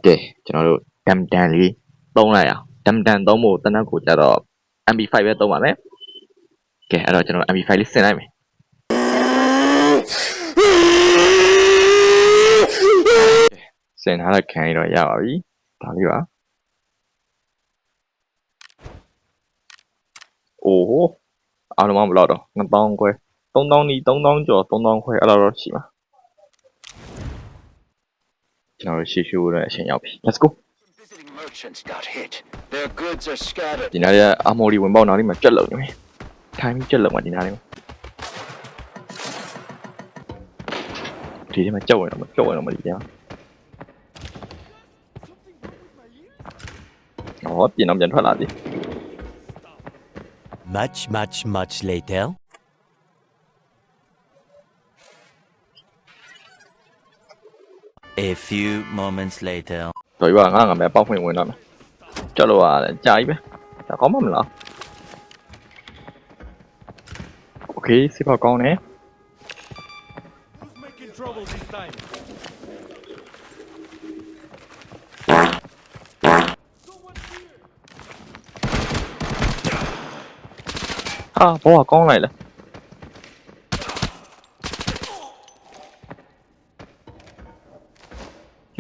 ကဲကျွန်တော်တို့ဒမ်တန်လေးသုံးလိုက်အောင်ဒမ်တန်သုံးဖို့တနက်ကိုကြတော့ MP5 ပဲသုံးပါမယ်ကဲအဲ့တော့ကျွန်တော် MP5 လေးဆင်လိုက်မယ်ဆင်ထားတဲ့ခံရတော့ရပါပြီဒါလေးပါအိုးအားလုံးမဘလောက်တော့2000ခွဲ3000နီး3000ကျော်3000ခွဲအဲ့လိုတော့ရှိမှာကျွန်တော်ရှေ့ရှိုးတဲ့အချိန်ရောက်ပြီ let's goဒီနားရဲ့အမော်ဒီဝင်ပေါက်နားလေးမှာကြက်လုံနေမယ်ထိုင်းပြီးကြက်လုံမှာဒီနားလေးမှာဒီထဲမှာကြောက်ဝင်တော့မကြောက်ဝင်တော့မဒီထဲမှာဟောပြင်တော့ပြန်ထွက်လာပြီ Much later. A few moments later. တော်ပြီငါမဲပေါက်ဖွင့်ဝင်တော့မယ်ကြောက်လို့ရတယ်ကြာပြီပဲဒါကောင်းမလားโอเคစိတ်ပေါက်ကောင်းတယ်ဟာဘောကကောင်းလိုက်လား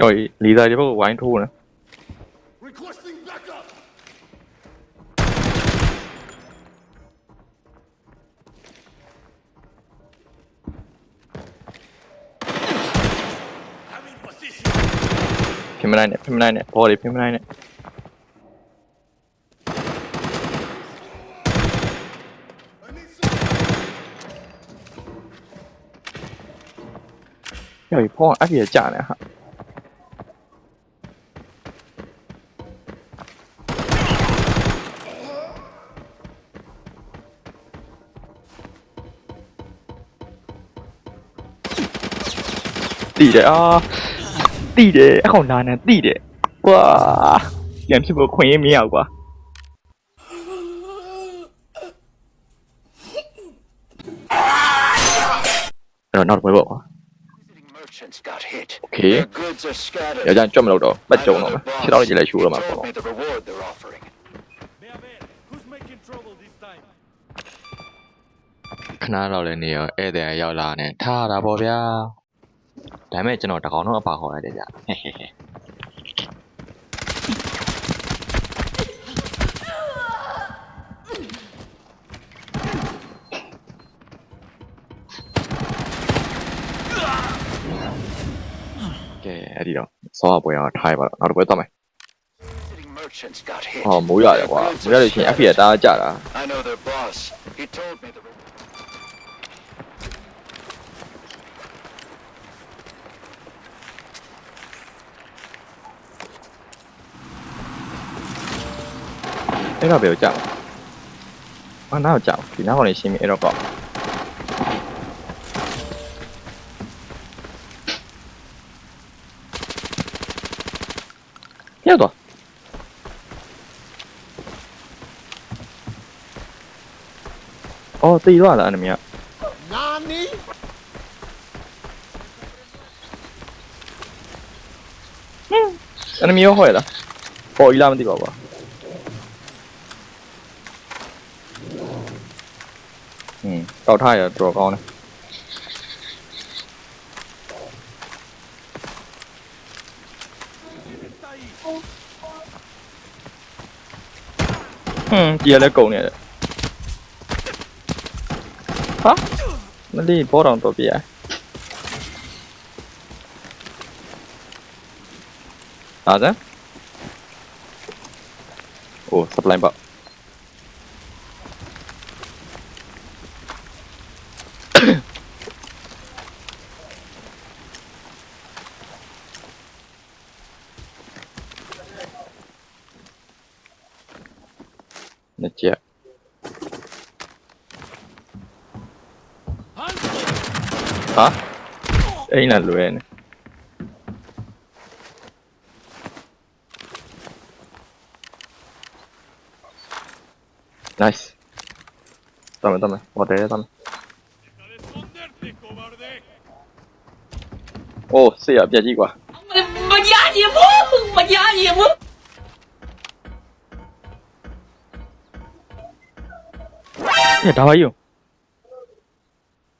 ဟိုလီဒါဒီဘက်ကိုဝိုင်းထိုးနေဖိမလိုက်နဲ့ဘော်လေးဖိမလိုက်နဲ့ဟိုဖောင်းအပြည့်ကြာနေဟာတိတယ်တိတယ်အခုနာနေတိတယ်ဝါပြန်ဖြစ်ဖို့ခွင့်ရမရကွာအဲ့တော့နောက်တစ်ပွဲပေါ့ကွာโอเคရကြကြွတ်မလို့တော့ပတ်ကြုံတော့မယ်ခြေထောက်ကြီးလည်းရှိုးတော့မှာပေါ့ခဏတော့လည်းနေရောဧည့်သည်ရောက်လာနေထားတာပေါ့ဗျာဒါပေမဲ့ကျွန်တော်တကောင်တော့အပါခေါ်လိုက်တယ်ဗျဟဲ့ကဲအဲ့ဒီတော့စောပွဲအောင်ထားရပါတော့နောက်တစ်ပွဲသွားမယ်ဟောမိုးရတယ်ကွာမိုးရလို့ရှိရင် FP တားကြတာအဲ့တော့ဘယ်ကိုကြောက်လဲနားကိုကြောက်ဒီနားကောင်လေးရှင်းပြီအဲ့တော့ကောက်ရောက်တော့အော်တီးသွားလားအနမီယာနာနီအနမီယာဟောရလားပေါ်ကြီးလားမသိပါဘူးကောက်ထားရတော့ကောင်းတယ်ဒီရလဲကုန်နေတယ်ဟာမလေးဘောတော်တော့ပြရဟာစမ်းအိုး supply ပါနှစ်ချက်ဟာအိမ်နဲ့လွယ်နေ nice တမ်းဟောတယ်တမ်းအိုးဆေးရပြက်ကြီးကွာမရရဘူး也不。 ညဒါပါယူ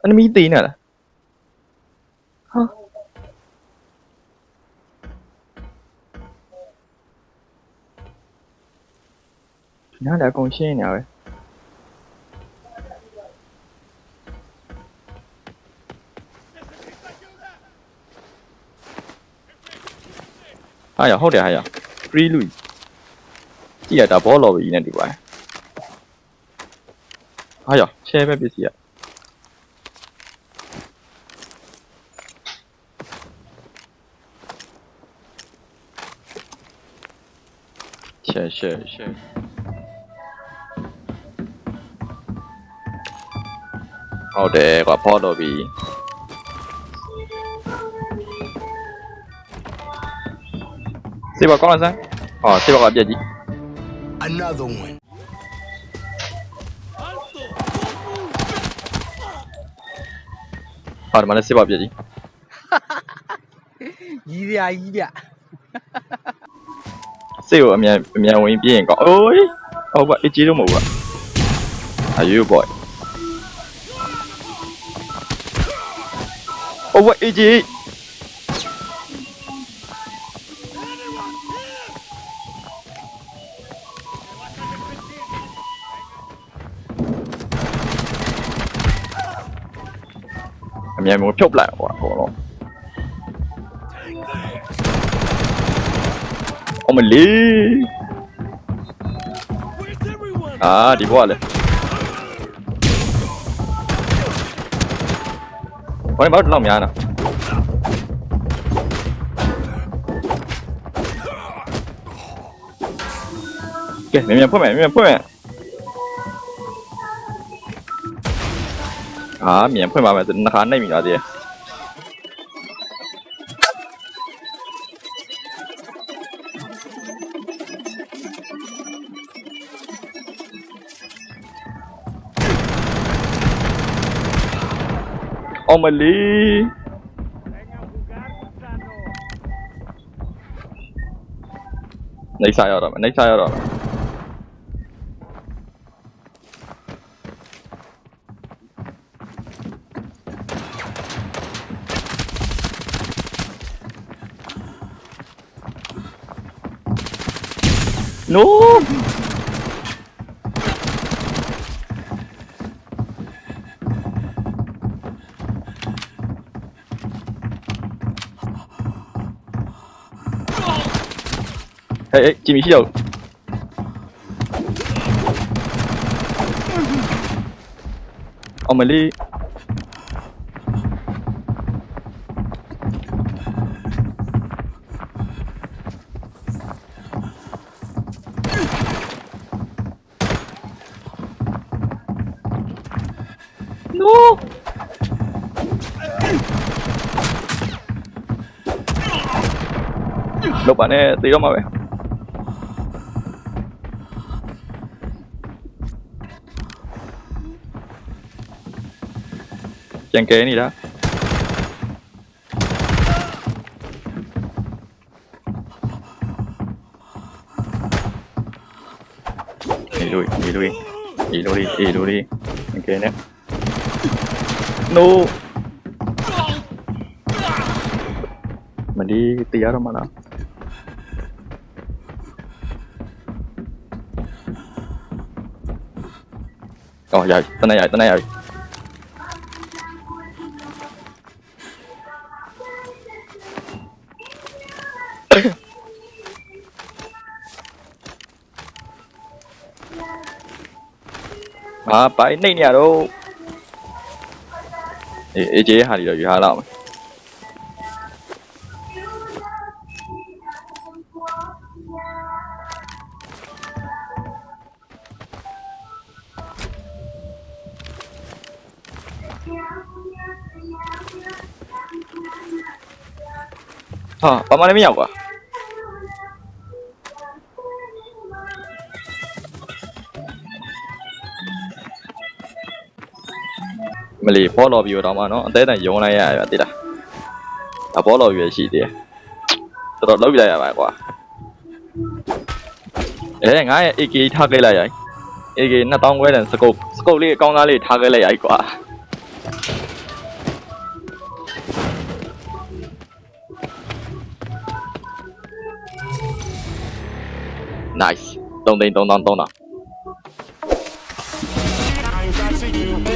enemy တေးနေလားဟာနားလည်းအကုန်ရှင်းနေရပဲဟာရဟုတ်တယ်ဟာရ free လူကြည့်ရတာဘောလော်ဘီနဲ့တူပါဟာရ share ပဲပစ္စည်းရရှယ်ဟုတ်တယ်ကွာဘောလော်ဘီစေပါကောင်းလားစမ်းဟောစေပါကအပြက်ကြီး Another one. ဟာဒီမှာလည်းစေပါပြက်ကြီး ကြီးဗျာကြီးဗျာ စေကိုအမြန်ဝင်ပြင်းရင်ကောင်းအိုးဟုတ်ပါအကြီးတော့မဟုတ်ပါအယူ boy အိုးဝအကြီးအမြန်ဖြုတ်ပလိုက်ဟောဘောလုံးအမလီဒီဘောလေဘာလဲဘာလို့လောက်များနော်ကဲမြန်ဖွင့်မယ်မြန်ဖွင့်မယ်မြန်ဖွင့်ပါမယ်နှခါနှိပ်မိပါသေးတယ်အမလီနေစားရတော့မယ်နေစားရတော့မယ်နိုးဟေးကြည့်မရှိတော့အမလီနိုးလောက်ပါနဲ့သေတော့မှာပဲပြန်ကဲနေတာအေးလို့ပြန်ကဲနေ no မဒီတရားတော့မလားအော်ရတနရပိုင်နေနေရတော့အေးကြေးဟာဒီတော့ယူထားလောက်မယ်ဟာဘာမှလည်းမရောက်ပါမလီဘောလော်ဘီကိုတော့မှနော်အသေးအံယုံလိုက်ရရတိလားအဘောလော်ဘီရရှိသေးတယ်တော်တော်လောက်ပြလိုက်ရပါကွာ ငါရဲ့ AK ထားခဲ့လိုက်ရိုက် AK 2000ခွဲတန်စကုပ်လေးအကောင်းသားလေးထားခဲ့လိုက်ရိုက်ကွာ nice 3,300 I ain't got to you.